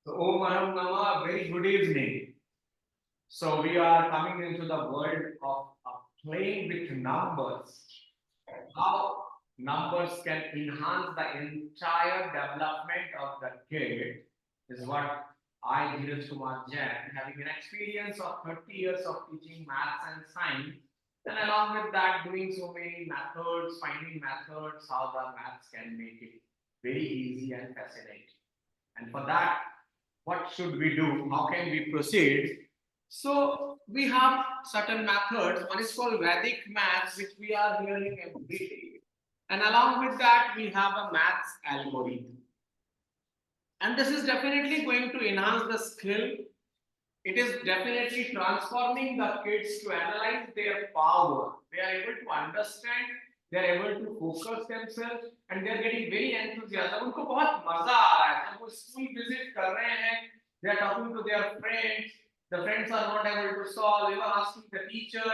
So, Om Aram Nama, very good evening. So, we are coming into the world of playing with numbers. How numbers can enhance the entire development of the kid is what I, Dheeraj Kumar Jain, having an experience of 30 years of teaching maths and science, and along with that, doing so many methods, finding methods how the maths can make it very easy and fascinating. And for that, what should we do? How can we proceed? So we have certain methods. One is called Vedic maths, which we are hearing every day. And along with that, we have a maths algorithm. And this is definitely going to enhance the skill. It is definitely transforming the kids to analyze their power. They are able to understand, they are able to focus themselves, and they are getting very enthusiastic. उनको बहुत मजा आ रहा है जब वो school visit कर रहे हैं. They are talking to their friends. The friends are not able to solve. Even asking the teacher.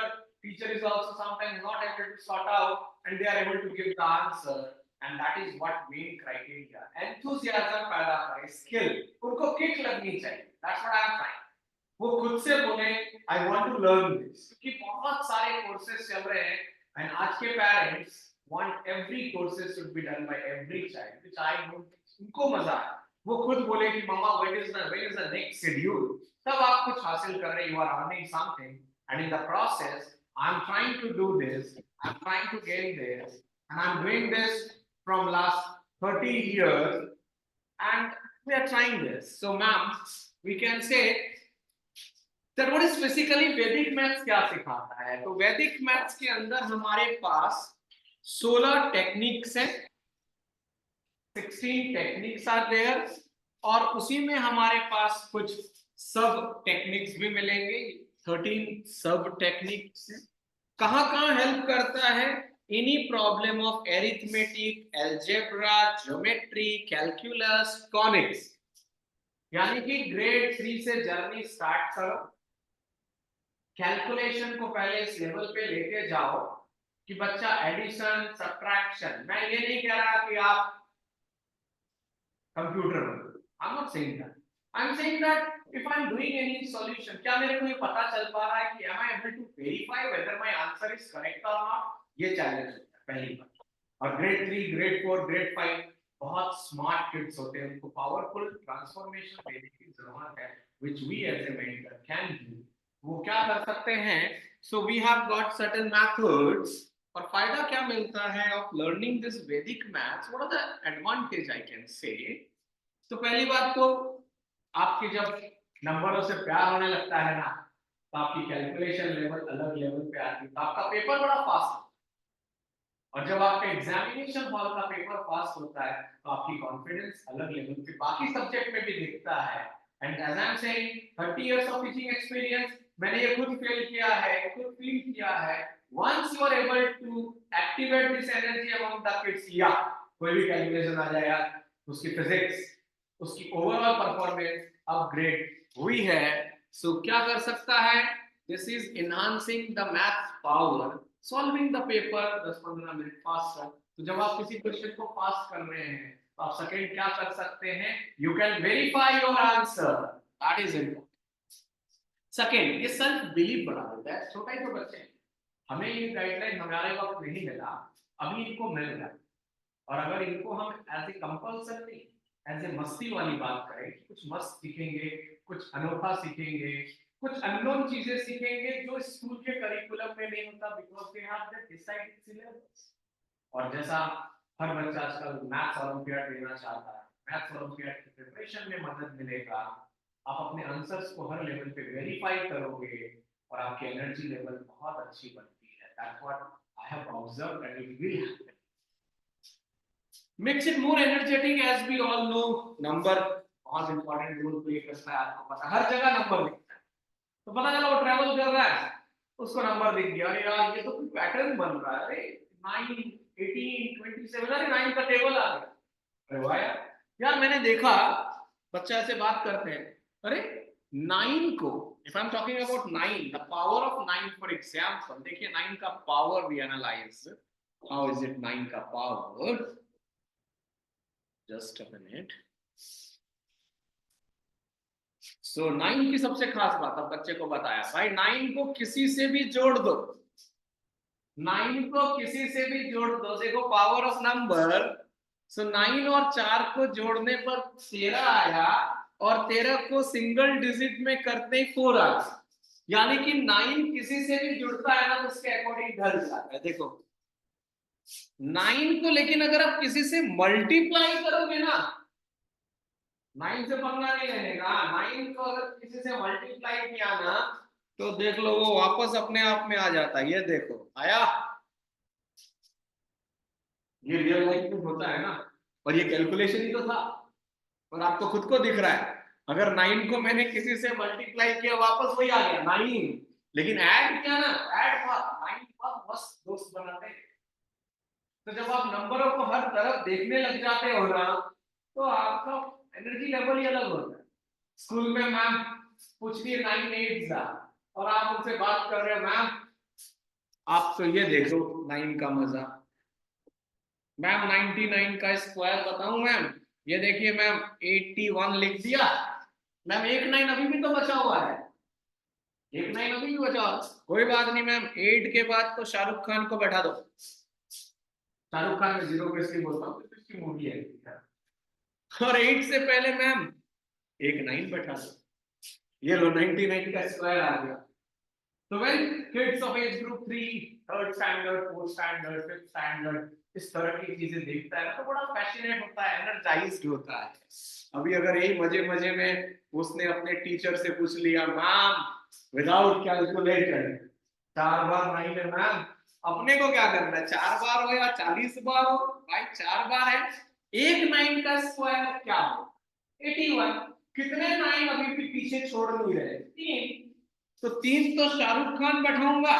Teacher is also sometimes not able to sort out, and they are able to give the answer. And that is what main criteria. Enthusiasm पैदा करे, skill. उनको kick लगनी चाहिए. That's what I am trying. वो खुद से बोले I want to learn this, क्योंकि बहुत सारे कोर्सेज चल रहे हैं एंड आज के parents want every courses should be done by every child which I don't. उनको मजा है, वो खुद बोले कि मम्मा when is the next schedule, तब आप कुछ हासिल कर रहे, you are earning something and in the process I am trying to do this, I am trying to gain this and I am doing this from last 30 years and we are trying this. So ma'am, we can say that what is basically Vedic maths क्या सिखाता है. तो Vedic maths के अंदर हमारे पास 16 techniques हैं, 16 techniques are there, और उसी में हमारे पास कुछ सब टेक्निक्स भी मिलेंगे. 13 सब टेक्निक्स कहाँ कहाँ हेल्प करता है. Any problem of arithmetic, algebra, geometry, calculus, conics, यानी कि ग्रेड 3 से जर्नी स्टार्ट करो. कैलकुलेशन को पहले इस लेवल पे लेके जाओ कि बच्चा एडिशन, सब्ट्रैक्शन, मैं ये नहीं कह रहा कि आप कंप्यूटर बनो, I am not saying that. I am saying that if I am doing any solution, क्या मेरे को ये पता चल पा रहा है कि am I able to verify whether my answer is correct और नॉट. ये चैलेंज होता है पहली बात. और ग्रेड 3, ग्रेड 4, ग्रेड 5 बहुत स्मार्ट किड्स होते हैं, उनको पावरफुल ट्रांसफॉर्मेशन देने की जरूरत है, which we as a mentor can do. वो क्या कर सकते हैं. So we have got certain methods. और फायदा क्या मिलता है of learning this Vedic maths, what are the advantage I can say. तो पहली बात तो आपके जब नंबरों से प्यार होने लगता है ना, तो आपकी कैलकुलेशन लेवल अलग लेवल पे आती है, तो आपका पेपर बड़ा फास्ट. और जब आपका एग्जामिनेशन हॉल का पेपर पास होता है तो आपकी कॉन्फिडेंस अलग लेवल पे बाकी सब्जेक्ट में भी दिखता है. And as I am saying 30 years of teaching experience, मैंने ये खुद फील किया है, खुद फील किया है. Once you are able to activate this energy among the kids, या कोई भी कैलकुलेशन आ जाएगा, उसकी फिजिक्स, उसकी ओवरऑल परफॉर्मेंस अपग्रेड हुई है. सो क्या कर सकता है, this is enhancing the maths power, solving the paper 10-15 minute faster. तो जब आप किसी क्वेश्चन को पास कर रहे हैं तो आप सेकंड क्या कर सकते हैं, you can verify your answer. That is important. Second, ये सेल्फ बिलीव बढ़ा देता है. छोटा ही तो बच्चे हैं, हमें ये गाइडलाइन हमारे वक्त नहीं मिला, अभी इनको मिल रहा है. और अगर इनको हम as a compulsory, as a मस्ती वाली बात करें, कुछ मस्त सीखेंगे, कुछ अनोखा सीखेंगे, कुछ अननोन चीजें सीखेंगे जो स्कूल के करिकुलम में नहीं होता, because they have the decided syllabus. और जैसा हर बच्चा आजकल मैथ्स ओलंपियाड देना चाहता है, मैथ्स ओलंपियाड की प्रिपरेशन में मदद मिलेगा. आप अपने आंसर्स को हर लेवल पे वेरीफाई करोगे और आपकी एनर्जी लेवल बहुत अच्छी बनती है. That's what I have observed and it will happen. Makes it more energetic, as we all know. Number बहुत इंपॉर्टेंट रोल प्ले करता है, आपको पता, हर जगह नंबर दिखता है. तो पता चला वो ट्रैवल कर रहा है, उसको नंबर दिख गया, अरे यार ये तो कोई पैटर्न बन रहा है, अरे 9, 18, 27, अरे 9 का टेबल आ गया. अरे वाह यार, यार मैंने देखा बच्चा ऐसे बात करते हैं, अरे 9 को, if I am talking about 9, the power of 9, for example देखिए 9 का power we analyse. How is it 9 का power? Just a minute. So 9 की सबसे खास बात अब बच्चे को बताया, भाई 9 को किसी से भी जोड़ दो, 9 को किसी से भी जोड़ दो, देखो पावर ऑफ नंबर। सो 9 और 4 को जोड़ने पर 13 आया, और 13 को सिंगल डिजिट में करते ही 4 आया, यानी कि 9 किसी से भी जुड़ता है ना तो उसके अकॉर्डिंग ढल जाता है। देखो 9 को लेकिन अगर आप किसी से मल्टीप्लाई करोगे ना, 9 से पंगा नहीं लेने का, 9 को अगर किसी से मल्टीप्लाई किया ना तो देख लो वो वापस अपने आप में आ जाता है। ये देखो आया, ये रियल लाइफ में होता है ना, और ये कैलकुलेशन ही तो था, और आपको खुद को दिख रहा है। अगर 9 को मैंने किसी से मल्टीप्लाई किया वापस वही आ गया 9, लेकिन ऐड किया ना, ऐड था 9 पर बस दोस्त बनाते हैं। तो जब आप नंबरों को हर तरफ देखने लग जाते हो ना तो आपका एनर्जी लेवल ही अलग होता है। स्कूल में मैम पूछ रही है 9 8 जा, और आप उनसे बात कर रहे हो मैम आप तो ये देखो 9 का मजा, मैम 99 का स्क्वायर बताऊं मैम, ये देखिए मैम 81 लिख दिया मैम, एक 9 अभी भी तो बचा हुआ है, एक 9 अभी भी बचा हुआ, कोई बात नहीं मैम 8 के बाद तो शाहरुख खान को बैठा दो, शाहरुख खान में जीरो बेस बोलता हूँ इसकी मूवी है, और 8 से पहले मैम एक 9 बैठा दो, ये लो 99 का स्क्वायर आ गया। So when kids of age group 3, third standard, fourth standard, fifth standard इस तरह की चीजें देखता है ना तो बड़ा पैशनेट होता है, एनर्जाइज्ड होता है। अभी अगर यही मजे मजे में उसने अपने टीचर से पूछ लिया मैम विदाउट कैलकुलेटर 4 बार 9 है मैम, अपने को क्या करना है 4 बार हो या 40 बार हो, भाई 4 बार है, एक 9 का स्क्वायर क्या हो 81, कितने 9 अभी भी पीछे छोड़ नहीं रहे 3, तो 3 तो शाहरुख खान बैठाऊंगा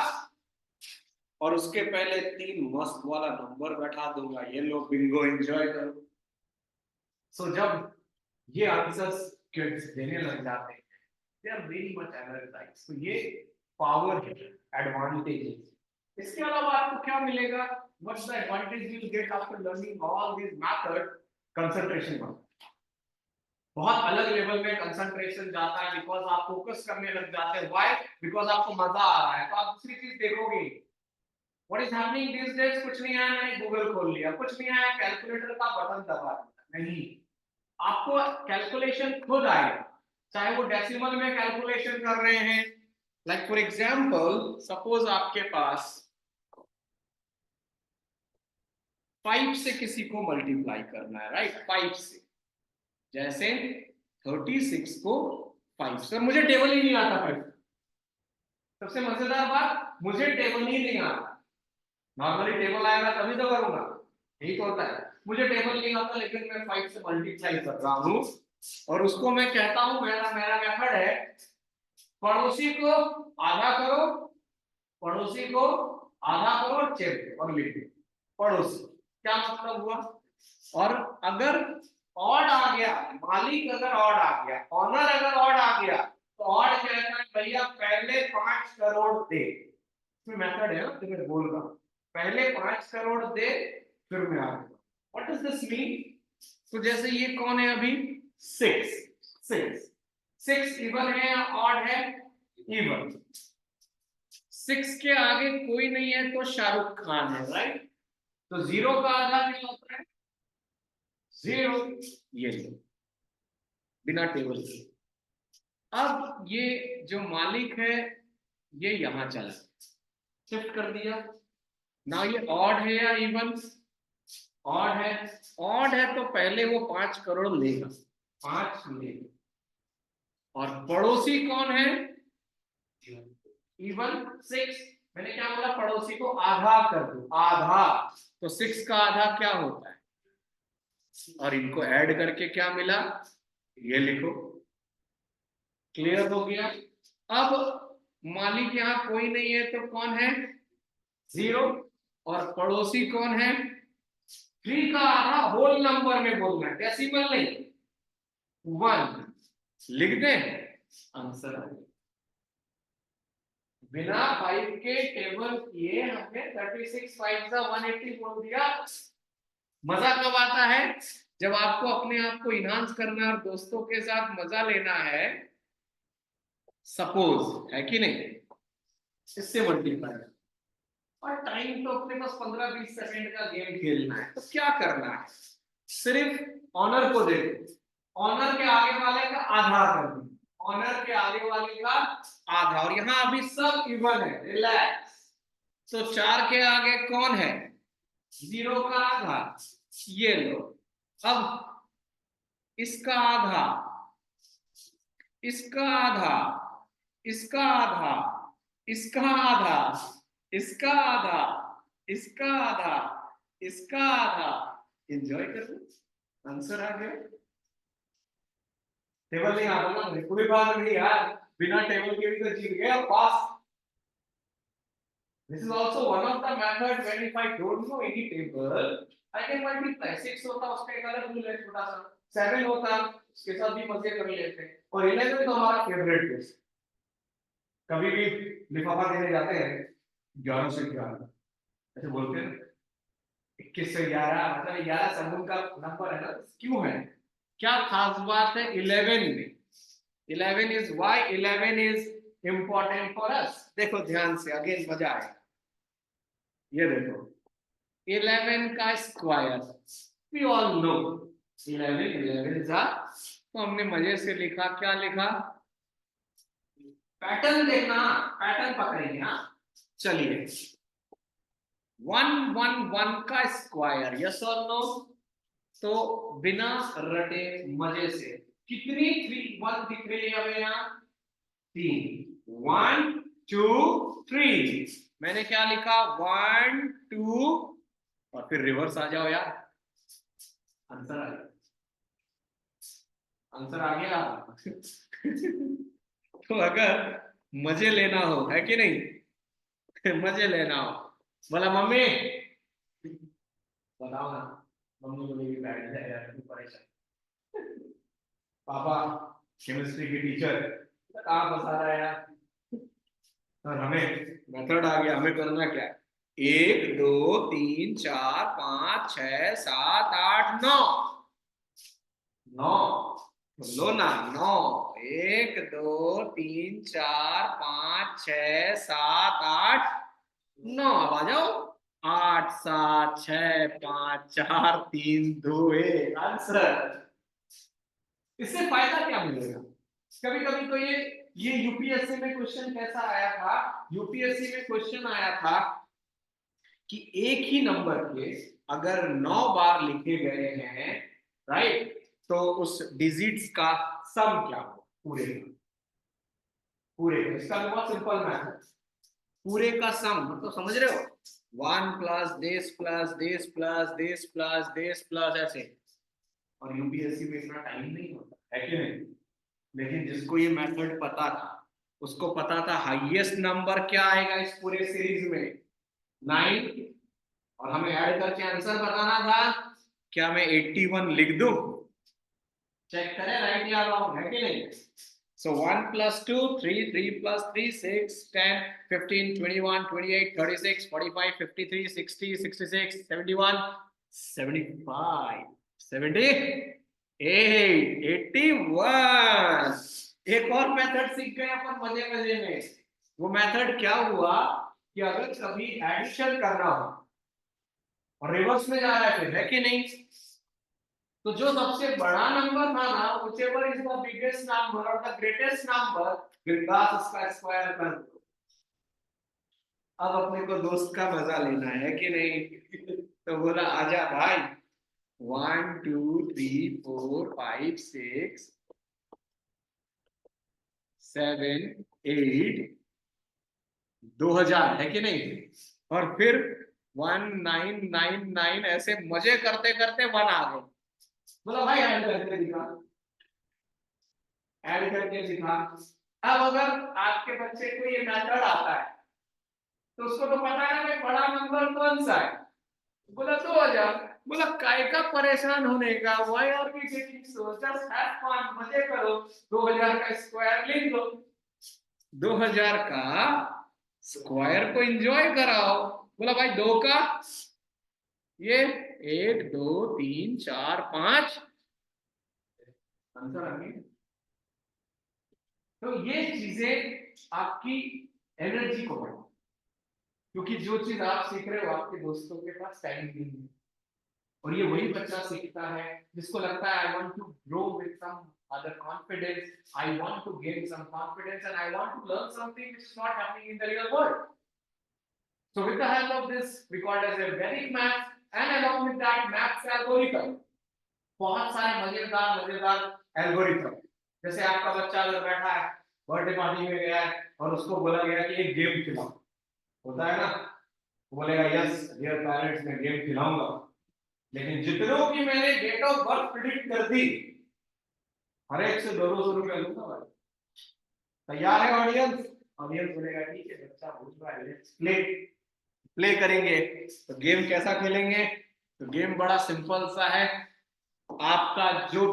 और उसके पहले 3 मस्त वाला नंबर बैठा दूंगा, ये लो बिंगो एंजॉय करो। सो जब ये आंसर्स किड्स देने लग जाते हैं they are very much energised, तो ये पावर है, एडवांटेज है। इसके अलावा आपको क्या मिलेगा, what's the advantage you will get after learning all this method, concentration बढ़ता है, बहुत अलग लेवल में कंसंट्रेशन जाता है, बिकॉज आप फोकस करने लग जाते हैं, व्हाई बिकॉज आपको मजा आ रहा है। तो आप दूसरी चीज देखोगे what is happening this days, कुछ नहीं आया मैंने गूगल खोल लिया, कुछ नहीं आया कैलकुलेटर का बटन दबा दिया, नहीं, आपको कैलकुलेशन खुद आएगा, चाहे वो डेसिमल में कैलकुलेशन कर रहे हैं, लाइक फॉर एग्जांपल सपोज आपके पास 5 से किसी को मल्टीप्लाई करना है, राइट, 5 से, जैसे 36 को 5 सर मुझे टेबल ही नहीं आता 5, सबसे मजेदार बात मुझे टेबल ही नहीं आता, नॉर्मली टेबल आएगा तभी तो करूंगा, यही तो होता है, मुझे टेबल नहीं आता लेकिन मैं 5 से मल्टीप्लाई कर रहा हूं, और उसको मैं कहता हूं मेरा मेरा मेथड है पड़ोसी को आधा करो, पड़ोसी को आधा करो चेक और लिख दो पड़ोसी, क्या मतलब हुआ, और अगर ऑड आ गया, मालिक अगर ऑड आ गया, ऑनर अगर ऑड आ गया तो ऑड कहता है भैया पहले 5 करोड़ दे, इसमें मेथड है ना तो मैं बोल रहा हूं पहले 5 करोड़ दे फिर मैं आ गया, व्हाट डज दिस मीन, तो जैसे ये कौन है अभी 6 6 6 इवन है या ऑड है, इवन, 6 के आगे कोई नहीं है तो शाहरुख खान है, राइट, तो 0 का आधा क्या होता है 0, ये बिना टेबल के। अब ये जो मालिक है ये यहां चला शिफ्ट कर दिया ना, ये ऑड है या इवन, ऑड है, ऑड है तो पहले वो 5 करोड़ लेगा, 5 लेगा, और पड़ोसी कौन है इवन 6, मैंने क्या बोला पड़ोसी को आधा कर दो, आधा, तो 6 का आधा क्या होता है, और इनको ऐड करके क्या मिला ये लिखो, क्लियर हो गया। अब मालिक यहाँ कोई नहीं है तो कौन है 0, और पड़ोसी कौन है 3 का आधा होल नंबर में बोलना है, डेसिमल नहीं, 1 लिख दें, आंसर आ गया, बिना 5 के टेबल किए हमने 36 5 का 180 बोल दिया। मजा कब आता है जब आपको अपने आप को इनहांस करना है और दोस्तों के साथ मजा लेना है, सपोज है कि नहीं, इससे मल्टीप्लाई। और टाइम तो अपने पास 15-20 सेकंड का गेम खेलना है, तो क्या करना है, सिर्फ ऑनर को देखो, ऑनर के आगे वाले का आधा कर दो, ऑनर के आगे वाले का आधा, और यहाँ अभी सब इवन है, रिलैक्स। तो 4 के आगे कौन है, 0 का आधा, ये लो। अब इसका आधा, इसका आधा, इसका आधा, इसका आधा, इसका आधा, इसका आधा, इसका आधा। एंजॉय करो, आंसर आ गया। टेबल नहीं आता ना, कोई बात नहीं यार, बिना टेबल के भी तो जीत गए और पास। This is also one of the method when if I don't know any table, I can multiply. 6 होता उसका एक अलग रूल है छोटा सा, 7 होता उसके साथ भी मजे कर लेते हैं, और 11 तो हमारा फेवरेट है। कभी भी लिफाफा देने जाते हैं 11 से 11 ऐसे बोलते हैं, 21 से 11 मतलब 11 समूह का नंबर है ना, क्यों है, क्या खास बात है 11 में, 11 is why 11 is important for us। देखो ध्यान से, अगेन मजा आएगा, ये देखो 11 का स्क्वायर, वी ऑल नो 11 जा, तो हमने मजे से लिखा, क्या लिखा, पैटर्न देखना, पैटर्न पकड़ेंगे ना। चलिए 111 का स्क्वायर, यस और नो, तो बिना रटे मजे से कितनी 3 1 दिख रही है हमें यहाँ, 3 1 2 3, मैंने क्या लिखा 1 2, और फिर रिवर्स आ जाओ यार, आंसर आ गया, आंसर आ गया। तो अगर मजे लेना हो, है कि नहीं, मजे लेना हो, बोला मम्मी, बताओ ना, मम्मी बोलेगी बैठ जाए यार तू परेशान, पापा केमिस्ट्री की टीचर कहाँ फंसा रहा है यार, और हमें मेथड आ गया, हमें करना क्या है, 1 2 3 4 5 6 7 8 9, 9 लो ना, 9 1 2 3 4 5 6 7 8 9, अब आ जाओ, 8 7 6 5 4 3 2 1, आंसर। इससे फायदा क्या मिलेगा, कभी कभी तो ये यूपीएससी में क्वेश्चन कैसा आया था, यूपीएससी में क्वेश्चन आया था कि एक ही नंबर के अगर 9 बार लिखे गए हैं, राइट, तो उस डिजिट्स का सम क्या हो, पूरे का, पूरे का, इसका बहुत सिंपल मैथड, पूरे का सम मतलब समझ रहे हो, 1 plus this plus this plus this plus this plus ऐसे, और यूपीएससी में इतना टाइम नहीं होता है कि नहीं, लेकिन जिसको ये मेथड पता था उसको पता था हाईएस्ट नंबर क्या आएगा इस पूरे सीरीज में, 9, और हमें ऐड करके आंसर बताना था, क्या मैं 81 लिख दूं, चेक करें राइट या रॉन्ग है कि नहीं। So 1 plus 2 3 3 plus 3 6 10 15 21 28 36 45 53 60 66 71 75 78 81। एक और मेथड सीख गए अपन मजे मजे में, वो मेथड क्या हुआ कि अगर कभी एडिशन करना हो और रिवर्स में जा रहा है फिर, है कि नहीं, तो जो सबसे बड़ा नंबर था ना, whichever is the biggest number or the greatest number, बिंदास उसका स्क्वायर कर दो। अब अपने को दोस्त का मजा लेना है कि नहीं, तो बोला आजा भाई, 1 2 3 4 5 6 7 8 2000 है कि नहीं, और फिर 1999 ऐसे मजे करते करते 1 आ गए, बोला भाई ऐड करके दिखा, ऐड करके दिखा। अब अगर आपके बच्चे को ये मेथड आता है तो उसको तो पता है ना बड़ा नंबर कौन सा है, बोला 2000, बोला काय का परेशान होने का, why are we getting so, just have fun, मजे करो, 2000 का स्क्वायर लिख दो, 2000 का स्क्वायर को एंजॉय कराओ। बोला भाई 2 का ये 1 2 3 4 5, आंसर आ गया। तो ये चीजें आपकी एनर्जी को बढ़ाती, क्योंकि जो चीज आप सीख रहे हो आपके दोस्तों के पास टाइम नहीं है, और ये वही बच्चा सीखता है जिसको लगता है I want to grow with some other confidence, I want to gain some confidence and I want to learn something which is not happening in the real world. So with the help of this, we call it as a Vedic math, and along with that maths algorithm, बहुत सारे मजेदार algorithm. जैसे आपका बच्चा अगर बैठा है birthday party में गया है और उसको बोला गया कि एक गेम खिलाओ, होता है ना, बोलेगा यस डियर पेरेंट्स मैं गेम खिलाऊंगा, लेकिन जितनों की मैंने डेट ऑफ बर्थ प्रिडिक्ट कर दी हर एक से 200 रुपया लूंगा भाई. तैयार है ऑडियंस? ऑडियंस बोलेगा ठीक है बच्चा पूछ रहा है, लेट्स प्ले करेंगे. तो गेम कैसा खेलेंगे? तो गेम बड़ा सिंपल सा है. आपका जो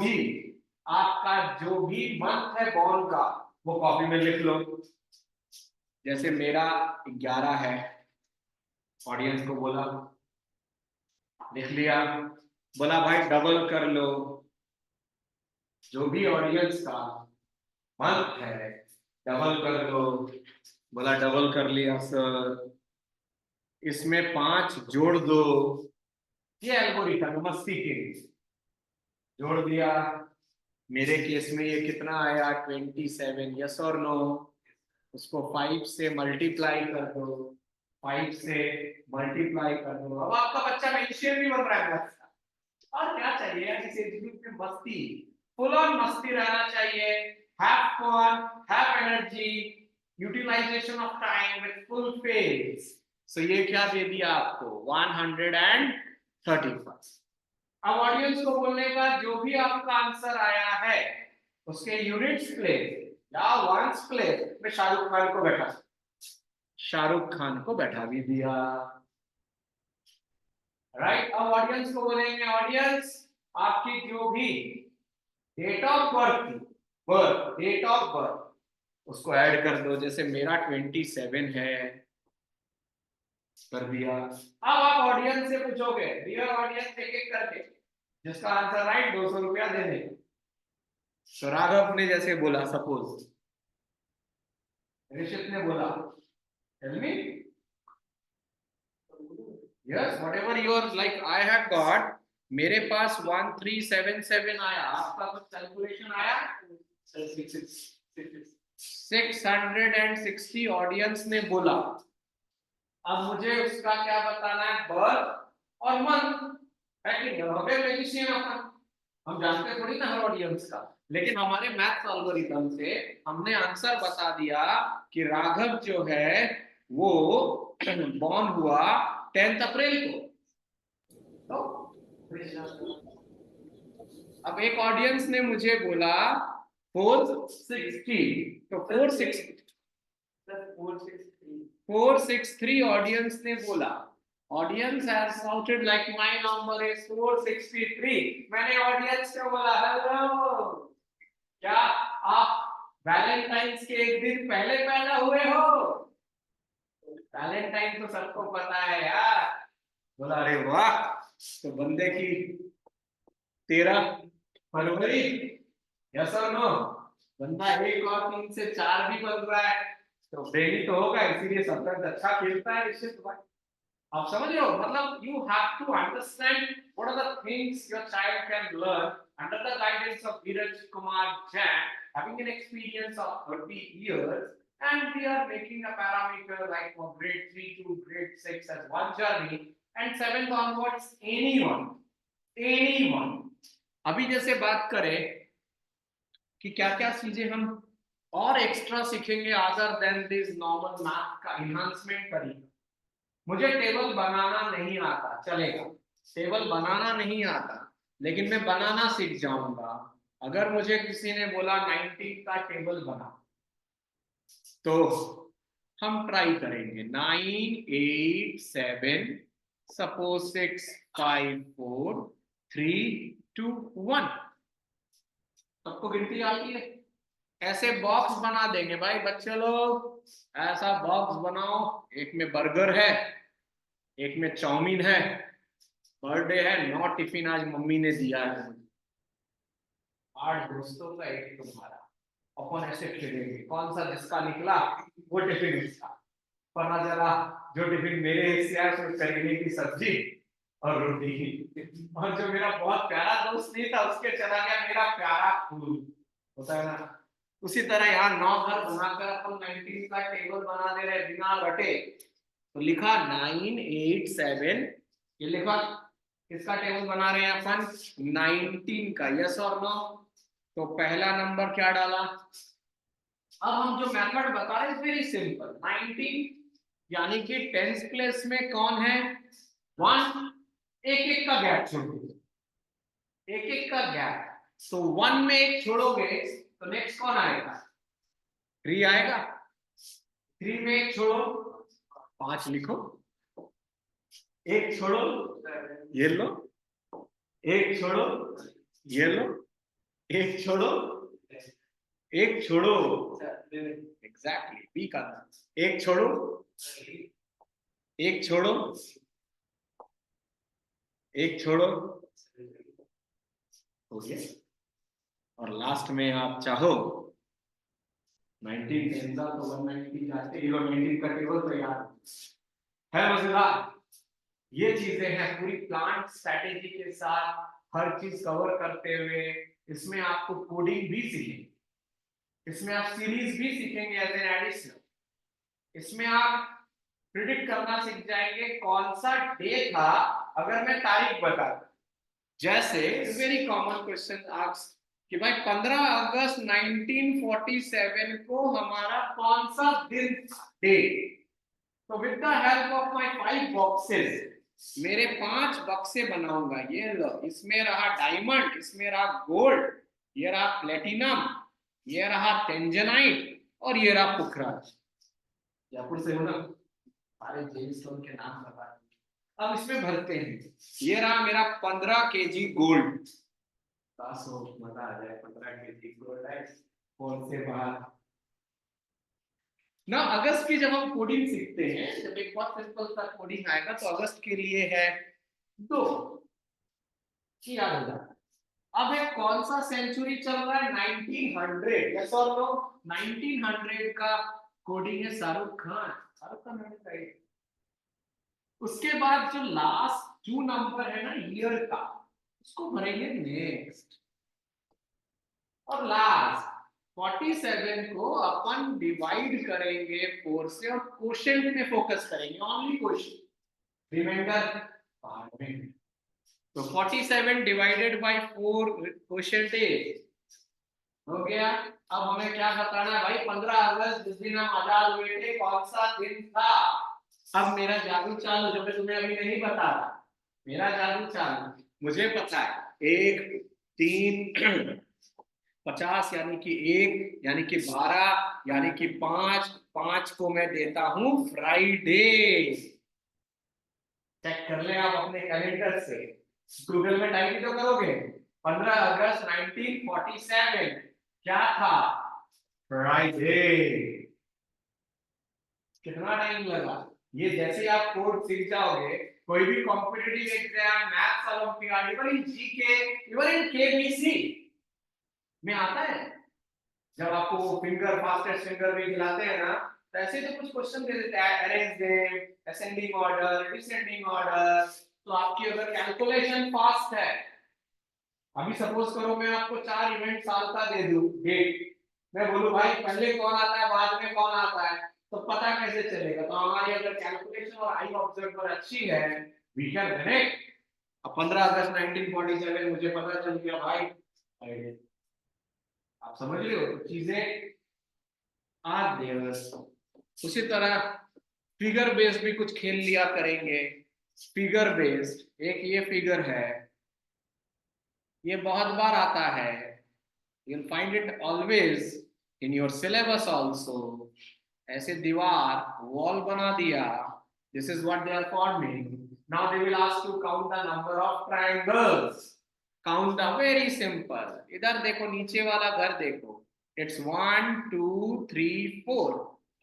भी मंथ है बॉर्न का वो कॉपी में लिख लो. जैसे मेरा 11 है, ऑडियंस को बोला, लिख लिया. बोला भाई डबल कर लो. जो भी ऑडियंस का मंथ है डबल कर लो. बोला डबल कर लिया सर. इसमें 5 जोड़ दो. ये एल्गोरिथम मस्ती के लिए जोड़ दिया. मेरे केस में ये कितना आया 27, यस और नो. उसको 5 से मल्टीप्लाई कर दो. 5 से मल्टीप्लाई कर दो. अब आपका बच्चा मैजिशियन भी बन रहा है मैथ्स का. और क्या चाहिए यार इस एग्जीक्यूट में? मस्ती, फुल ऑन मस्ती रहना चाहिए. Have fun, have energy, utilization of time with full phase. So ये क्या दे दिया आपको 135. अब ऑडियंस को बोलने का जो भी आपका आंसर आया है उसके यूनिट्स प्लेस या वंस प्लेस में शाहरुख खान को बैठा भी दिया. राइट. अब ऑडियंस को बोलेंगे ऑडियंस आपकी जो भी डेट ऑफ बर्थ उसको ऐड कर दो. जैसे मेरा 27 है, कर दिया. अब आप ऑडियंस से पूछोगे, डियर ऑडियंस, एक एक करके जिसका आंसर राइट 200 रुपया दे देंगे. तो राघव ने जैसे बोला, सपोज ऋषित ने बोला, tell me yes whatever your like I have got. मेरे पास 1377 आया. आपका कुछ कैलकुलेशन आया 660. ऑडियंस ने बोला. अब मुझे उसका क्या बताना है? बर्थ और मंथ है कि नहीं? मैजिशियन हम जानते थोड़ी ना हर ऑडियंस का, लेकिन हमारे मैथ्स एल्गोरिथम से हमने आंसर बता दिया कि राघव जो है वो बॉर्न हुआ 10 अप्रैल को. तो अब एक ऑडियंस ने मुझे बोला 460. तो 463 ऑडियंस ने बोला. Audience has shouted like my number is 463. मैंने ऑडियंस को बोला हेलो, क्या आप वैलेंटाइंस के एक दिन पहले पैदा हुए हो? वैलेंटाइन तो सबको पता है यार. बोला अरे वाह. तो बंदे की 13 फरवरी, यस और नो. बंदा 1 और 3 से 4 भी बन रहा है तो ब्रेनी तो होगा, इसीलिए सबसे अच्छा खेलता है निश्चित भाई. आप समझ रहे हो? मतलब you have to understand what are the things your child can learn under the guidance of Dheeraj Kumar Jain, having an experience of 30 years, and we are making a parameter like from grade 3 to grade 6 as one journey, and 7th onwards anyone. अभी जैसे बात करें कि क्या क्या चीजें हम और एक्स्ट्रा सीखेंगे other than this normal math का एनहांसमेंट तरीका. मुझे टेबल बनाना नहीं आता, चलेगा. टेबल बनाना नहीं आता लेकिन मैं बनाना सीख जाऊंगा. अगर मुझे किसी ने बोला 19 का टेबल बना तो हम ट्राई करेंगे. 9 8 7 सपोज 6 5 4 3 2 1. सबको गिनती आती है? ऐसे बॉक्स बना देंगे भाई बच्चे लोग. ऐसा बॉक्स बनाओ, एक में बर्गर है, एक में चाउमीन है, बर्थडे है, 9 टिफिन आज मम्मी ने दिया है. 8 दोस्तों का एक तुम्हारा. अपन ऐसे खेलेंगे, कौन सा जिसका निकला वो टिफिन इसका, वरना जरा जो टिफिन मेरे हिस्से है उसमें करेले की सब्जी और रोटी, और जो मेरा बहुत प्यारा दोस्त नहीं था उसके चला गया मेरा प्यारा फूल, होता है ना। उसी तरह यहाँ 9 घर बनाकर अपन 19 का टेबल बना दे रहे बिना रटे। तो लिखा 987, ये लिखा किसका टेबल बना रहे हैं अपन, 19 का, यस और नो। तो पहला नंबर क्या डाला, अब हम जो मेथड बता रहे हैं वेरी सिंपल, 19 यानी कि 10th प्लेस में कौन है, 1, एक एक का गैप छोड़ोगे, एक एक का गैप, तो 1 में एक छोड़ोगे तो नेक्स्ट कौन आएगा, 3 आएगा, 3 में एक छोड़ो 5 लिखो, एक छोड़ो ये लो, एक छोड़ो ये लो, एक छोड़ो, एक छोड़ो, एग्जैक्टली बी का, एक छोड़ो, एक छोड़ो, एक छोड़ो, हो गया। और लास्ट में आप चाहो 19 टेंसा तो 190 जाते ही, 19 का टेबल तैयार है मजेदार। ये चीजें हैं पूरी प्लांट स्ट्रेटेजी के साथ हर चीज कवर करते हुए, इसमें आपको कोडिंग भी सीखेंगे, इसमें आप सीरीज भी सीखेंगे एज एन एडिशन, इसमें आप प्रिडिक्ट करना सीख जाएंगे कौन सा डे था अगर मैं तारीख बता दूं। जैसे वेरी कॉमन क्वेश्चन आस्क कि भाई 15 अगस्त 1947 को हमारा कौन सा दिन था, डे। तो with the help of my 5 boxes, मेरे 5 बक्से बनाऊंगा, ये लो, इसमें रहा डायमंड, इसमें रहा गोल्ड, ये रहा प्लेटिनम, ये रहा टेंजनाइट और ये रहा पुखराज। जयपुर से हो ना, सारे जेमस्टोन के नाम बता। अब इसमें भरते हैं, ये रहा मेरा 15 केजी गोल्ड, मजा आ जाए, 15 केजी गोल्ड है, कौन से बाहर ना। अगस्त की जब हम कोडिंग सीखते हैं, जब एक बहुत सिंपल सा कोडिंग आएगा तो अगस्त के लिए है 2, याद हो जाता। अब एक कौन सा सेंचुरी चल रहा है, 1900, यस और नो, 1900 का कोडिंग है शाहरुख खान, शाहरुख खान है। उसके बाद जो लास्ट 2 नंबर है ना ईयर का, उसको भरेंगे नेक्स्ट, और लास्ट 47 को अपन डिवाइड करेंगे 4 से और क्वोशिएंट में फोकस करेंगे, ओनली क्वोशिएंट, रिमाइंडर पार्ट में। तो 47 डिवाइडेड बाय 4 क्वोशिएंट हो गया। अब हमें क्या बताना है भाई, 15 अगस्त जिस दिन हम आजाद हुए थे कौन सा दिन था। अब मेरा जादू चालू, जो मैं तुम्हें अभी नहीं बता रहा, मेरा जादू चालू, मुझे पता है 1 3 50 यानी कि 1 यानी कि 12 यानी कि 5 को मैं देता हूं फ्राइडे। चेक कर ले आप अपने कैलेंडर से, गूगल में टाइप ही तो करोगे, 15 अगस्त 1947 क्या था, फ्राइडे। कितना टाइम लगा, ये जैसे आप कोड सीख जाओगे, कोई भी competitive exam, maths olympiad, even in GK, even in KBC में आता है, जब आपको फिंगर फास्टेस्ट फिंगर भी खिलाते हैं ना, तो ऐसे तो कुछ क्वेश्चन दे देते हैं, arrange them, ascending order, descending order. तो आपकी अगर कैलकुलेशन फास्ट है, अभी सपोज करो मैं आपको 4 इवेंट साल का दे दूं डेट, मैं बोलूं भाई पहले कौन आता है बाद में कौन आता है, तो पता कैसे चलेगा। तो हमारी अगर कैलकुलेशन और आई ऑब्जर्वर अच्छी है, वी कैन कनेक्ट। अब 15 अगस्त 1947 मुझे पता चल गया भाई, आप समझ रहे हो, तो चीजें आ देव। उसी तरह फिगर बेस्ड भी कुछ खेल लिया करेंगे। फिगर बेस्ड एक ये फिगर है, ये बहुत बार आता है, you'll find it always in your syllabus also। ऐसे दीवार वॉल बना दिया, this is what they are forming, now they will ask you count the number of triangles, count the, very simple। इधर देखो नीचे वाला घर देखो, it's 1 2 3 4,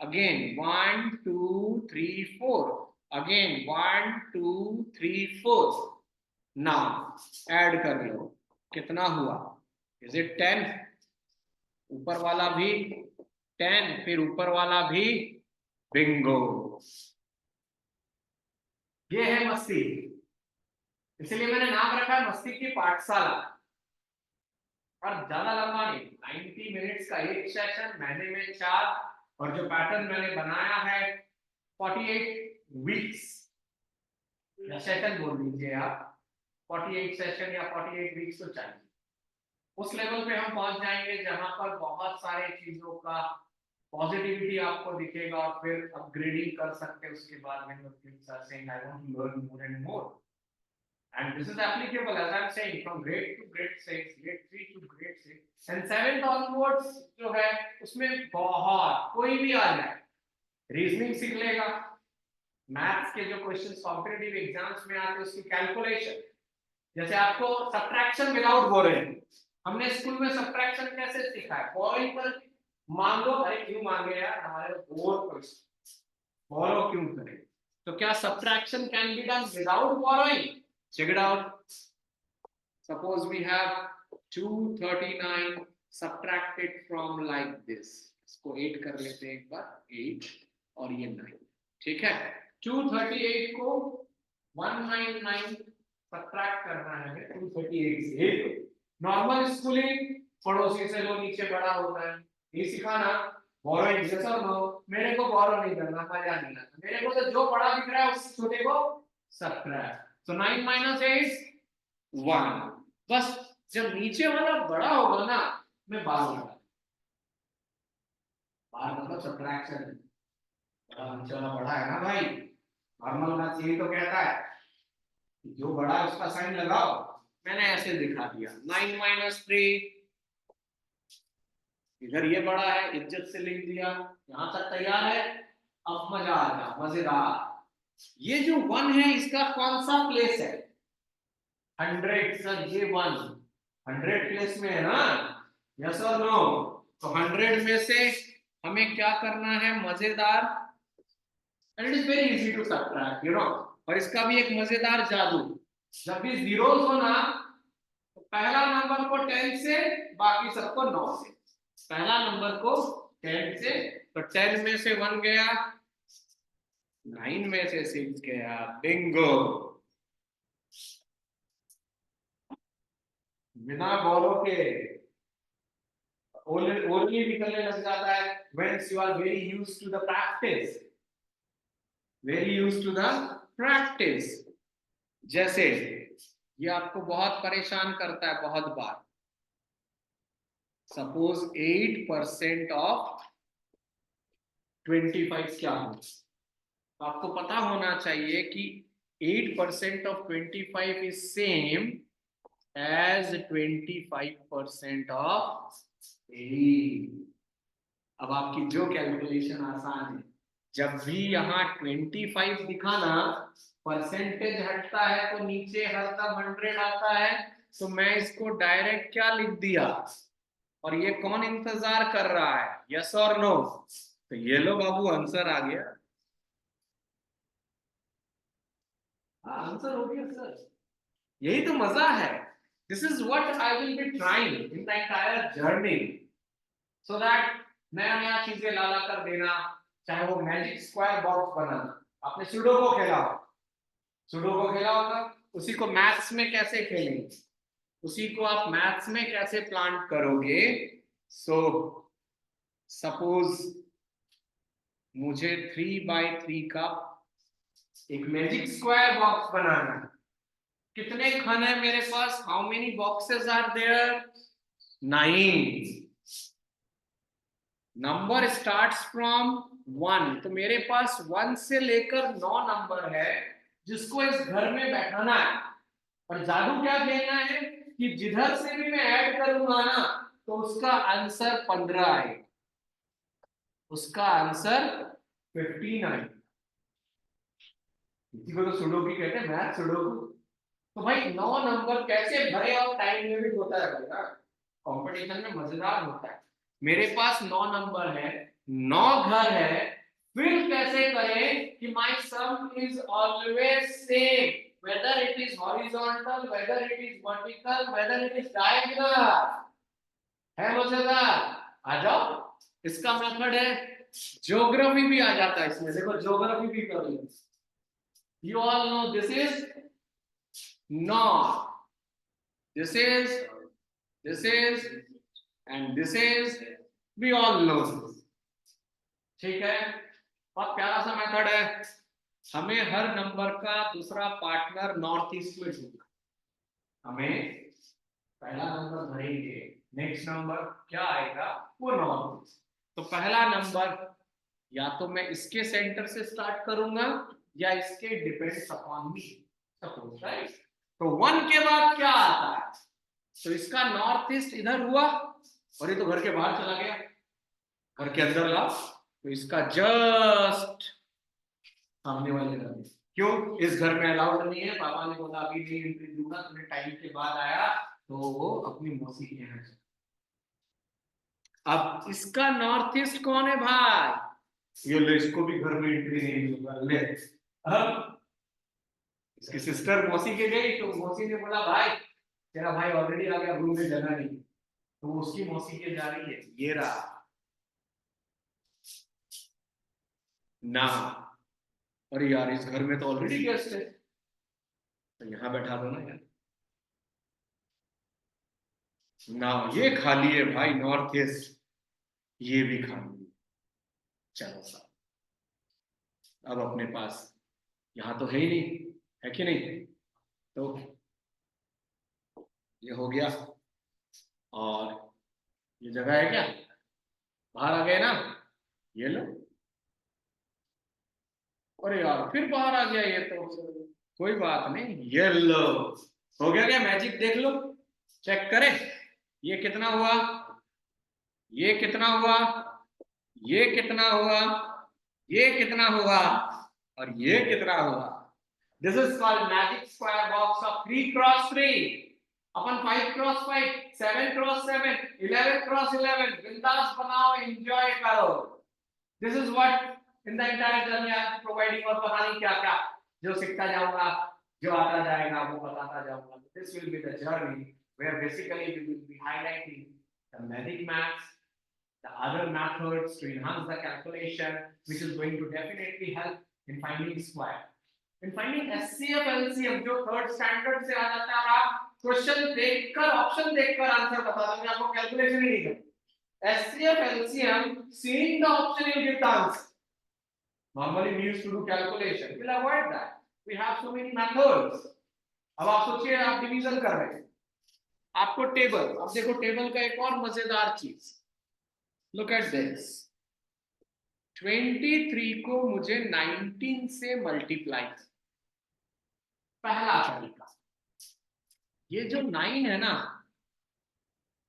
again 1 2 3 4, again 1 2 3 4। now add कर लो, कितना हुआ, is it 10, ऊपर वाला भी 10, फिर ऊपर वाला भी, बिंगो। ये है मस्ती, इसलिए मैंने नाम रखा है मस्ती की पाठशाला। और ज्यादा लंबा नहीं, 90 मिनट्स का एक सेशन, महीने में 4, और जो पैटर्न मैंने बनाया है 48 वीक्स या सेशन बोल दीजिए आप, 48 सेशन या 48 वीक्स तो चाहिए। उस लेवल पे हम पहुंच जाएंगे जहां पर बहुत सारे चीजों का पॉजिटिविटी आपको दिखेगा, और फिर अपग्रेडिंग कर सकते हैं उसके बाद में। Things are saying I want to learn more and more, and this is applicable as I'm saying from grade to grade 6, grade 3 to grade 6 and 7th onwards जो है उसमें बहुत कोई भी आ जाए, रीजनिंग सीख लेगा, मैथ्स के जो क्वेश्चंस कॉम्पिटिटिव एग्जाम्स में आते हैं उसकी कैलकुलेशन, जैसे आपको सब्ट्रैक्शन विदाउट बोरोइंग, हमने स्कूल में सब्ट्रैक्शन कैसे सीखा है, बोरोइंग पर मांगो, अरे क्यों मांगे यार, हमारे बोर क्वेश्चन, बोरो क्यों करें, तो क्या subtraction can be done without borrowing? Check it out. Suppose we have 239 subtracted from like this. इसको 8 कर लेते हैं एक बार, 8 और ये 9, ठीक है। 238 को 199 सब्ट्रैक्ट करना है 238 से। नॉर्मल स्कूलिंग पड़ोसी से लो नीचे बड़ा होता है, ये सिखाना बोरो यस और नो, मेरे को बोरो नहीं करना, मजा नहीं आता, मेरे को तो जो बड़ा दिख रहा है उस छोटे को सब्ट्रैक्ट। So 9 minus 8 1, बस जब नीचे वाला बड़ा होगा ना, मैं बाहर लगा, बाहर मतलब सब्ट्रैक्शन, नीचे वाला बड़ा है ना भाई, नॉर्मल मैथ्स यही तो कहता है जो बड़ा है उसका साइन लगाओ, मैंने ऐसे दिखा दिया 9 minus 3, इधर ये बड़ा है, इज्जत से लिख दिया, यहां तक तैयार है। अब मजा आ गया, मजेदार। ये जो 1 है इसका कौन सा प्लेस है? 100 सर, ये 1 100 प्लेस में है ना, यस और नो? तो 100 में से हमें क्या करना है मजेदार, and it is very easy to subtract you know. और इसका भी एक मजेदार जादू, जब भी जीरोस हो ना, तो पहला नंबर को 10 से, बाकी सबको 9 से, पहला नंबर को 10 से, तो 10 में से 1 गया, 9 में से 6 गया, बिंगो, बिना बोलो के ओनली निकलने लग जाता है whence you are very used to the practice, very used to the practice. जैसे ये आपको बहुत परेशान करता है बहुत बार, सपोज 8% ऑफ 25 क्या हो, तो आपको पता होना चाहिए कि 8% of 25 is same as 25% of 8। अब आपकी जो कैलकुलेशन आसान है, जब भी यहाँ 25 दिखा ना, परसेंटेज हटता है तो नीचे हरदम 100 आता है, तो मैं इसको डायरेक्ट क्या लिख दिया, और ये कौन इंतजार कर रहा है, यस और नो? तो ये लो बाबू, आंसर आ गया। हाँ आंसर हो गया सर, यही तो मजा है। This is what I will be trying in the entire journey, so that नया नया चीजें ला कर देना, चाहे वो मैजिक स्क्वायर बॉक्स बनाना, आपने सुडोको खेला हो, सुडोको खेला होगा, उसी को मैथ्स में कैसे खेलेंगे, उसी को आप मैथ्स में कैसे प्लान करोगे। सो सपोज मुझे 3x3 का एक मैजिक स्क्वायर बॉक्स बनाना है, कितने खन है मेरे पास, how many boxes are there, 9, number starts from 1, तो मेरे पास 1 से लेकर 9 नंबर है जिसको इस घर में बैठाना है, और जादू क्या खेलना है कि जिधर से भी मैं ऐड करूंगा ना, तो उसका आंसर 15 आए, उसका आंसर 59। इसी को तो सुडोकू कहते हैं, मैथ सुडोकू। तो भाई 9 नंबर कैसे भरे, और टाइम लिमिट होता है भैया, कंपटीशन में मजेदार होता है। मेरे पास 9 नंबर है, 9 घर है, फिर कैसे करें कि my some is always same, whether it is horizontal, whether it is vertical, whether it is diagonal, है मजेदार। आ जाओ। इसका मेथड है, ज्योग्राफी भी आ जाता है इसमें, देखो ज्योग्राफी भी कर लो। You all know this is north, this is and this is, we all know this. ठीक है, बहुत प्यारा सा मेथड है। हमें हर नंबर का दूसरा पार्टनर नॉर्थ ईस्ट में ढूंढना। हमें पहला नंबर भरेंगे, नेक्स्ट नंबर क्या आएगा वो नॉर्थ ईस्ट। तो पहला नंबर या तो मैं इसके सेंटर से स्टार्ट करूंगा या इसके डिपेंड्स अपॉन मी, सपोज राइट। तो 1 के बाद क्या आता है, तो इसका नॉर्थ ईस्ट इधर हुआ और ये तो घर के बाहर चला गया, घर के अंदर लाओ तो इसका जस्ट सामने वाले घर में। क्यों, इस घर में अलाउड नहीं है, पापा ने बोला अभी नहीं एंट्री दूंगा, तुम्हें टाइम के बाद आया तो वो अपनी मौसी के यहाँ। अब इसका नॉर्थ ईस्ट कौन है भाई, ये ले, इसको भी घर में एंट्री नहीं दूंगा। ले, अब इसकी सिस्टर मौसी के गई तो मौसी ने बोला भाई तेरा भाई ऑलरेडी आ गया, रूम में जगह नहीं, तो उसकी मौसी के जा रही है, ये रहा ना। अरे यार इस घर में तो ऑलरेडी गेस्ट है, तो यहां बैठा दो ना यार ना, ये खाली है भाई नॉर्थ ईस्ट, ये भी खाली है। चलो साहब, अब अपने पास यहाँ तो है ही नहीं, है कि नहीं, तो ये हो गया। और ये जगह है क्या, बाहर आ गए ना, ये लो। अरे यार फिर बाहर आ गया ये, तो कोई बात नहीं, ये लो, हो गया क्या मैजिक, देख लो, चेक करें ये कितना हुआ, ये कितना हुआ, ये कितना हुआ, ये कितना हुआ और ये कितना हुआ। This is called magic square box of 3 cross 3 upon 5 cross 5, 7 cross 7, 11 cross 11, बिंदास बनाओ, एंजॉय करो। This is what in the entire journey I am providing, और पता नहीं क्या क्या जो सीखता जाऊंगा, जो आता जाएगा वो बताता जाऊंगा। This will be the journey where basically we will be highlighting the magic maths, the other methods to enhance the calculation, which is going to definitely help in finding square, in finding SCF LCM, जो third standard से आ जाता है। आप question देखकर, option देखकर answer बता दोगे, आपको कैलकुलेशन ही नहीं करना। SCF LCM, seeing the option you'll get the answer. Normally we used to do calculation, we'll avoid that, we have so many methods. अब आप सोचिए आप डिवीजन कर रहे हैं, आपको टेबल, अब देखो टेबल का एक और मजेदार चीज, Look at this. 23 को मुझे 19 से मल्टीप्लाई, पहला तरीका। ये जो 9 है ना,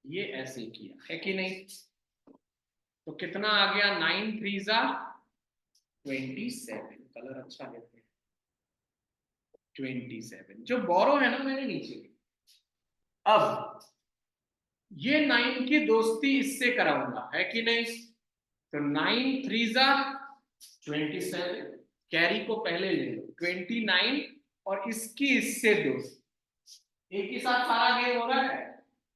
ये ऐसे किया है कि नहीं, तो कितना आ गया, 9 3 जा 27, कलर अच्छा लेते हैं, 27 जो बोरो है ना मैंने नीचे। अब ये 9 की दोस्ती इससे कराऊंगा, है कि नहीं, तो 9 3 जा 27, कैरी को पहले ले लो 29 और इसकी इससे दोस्ती, एक ही साथ सारा गेम हो रहा है।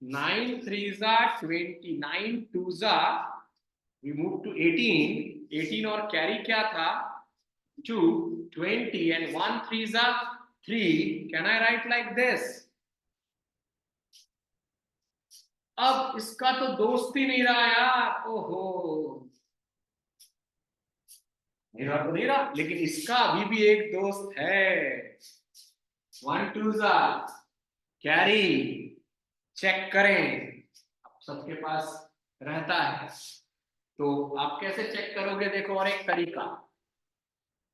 9 3 जा 29, 2 जा वी मूव टू 18 और कैरी क्या था 2, 20 and 1 3 जा 3, can I right like this. अब इसका तो दोस्त ही नहीं रहा यार, ओहो नहीं रहा तो नहीं रहा, लेकिन इसका अभी भी एक दोस्त है, 1 2 जा कैरी, चेक करें, अब सबके पास रहता है, तो आप कैसे चेक करोगे, देखो और एक तरीका,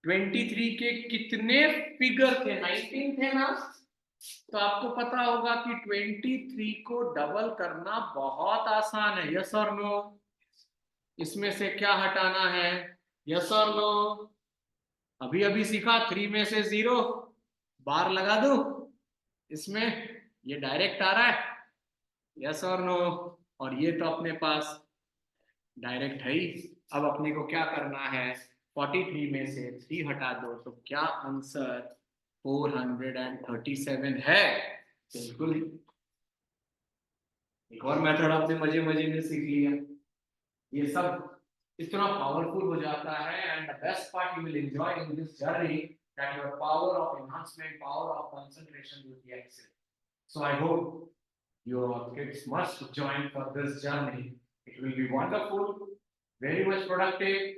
23 के कितने फिगर थे, 19 थे ना, तो आपको पता होगा कि 23 को डबल करना बहुत आसान है, यस और नो, इसमें से क्या हटाना है, यस और नो, अभी अभी सीखा 3 में से 0 बार लगा दो, इसमें ये डायरेक्ट आ रहा है, यस और नो, और ये तो अपने पास डायरेक्ट है ही। अब अपने को क्या करना है, 43 में से 3 हटा दो, तो क्या आंसर 437 है, बिल्कुल। एक और मेथड आपने मजे मजे में सीख लिया, ये सब इतना पावरफुल हो जाता है and the best part you will enjoy in this journey that your power of enhancement power of concentration will be excel so I hope your kids must join for this journey it will be wonderful very much productive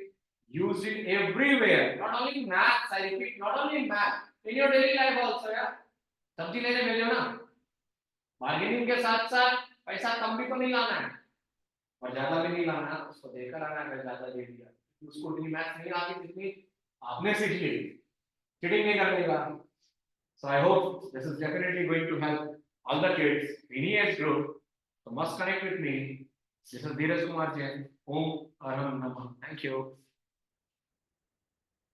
use it everywhere not only in maths I repeat not only in math in your daily life also यार सब्जी लेने भेजो ना bargaining के साथ साथ पैसा कम भी तो नहीं लाना है और ज्यादा भी नहीं लाना उसको देकर आना है ज्यादा दे दिया उसको इतनी मैथ्स नहीं आती जितनी आपने सीख ली चीटिंग नहीं करने का so I hope this is definitely going to help all the kids in age group so must connect with me this is Dheeraj Kumar Jain Om Aram Namah thank you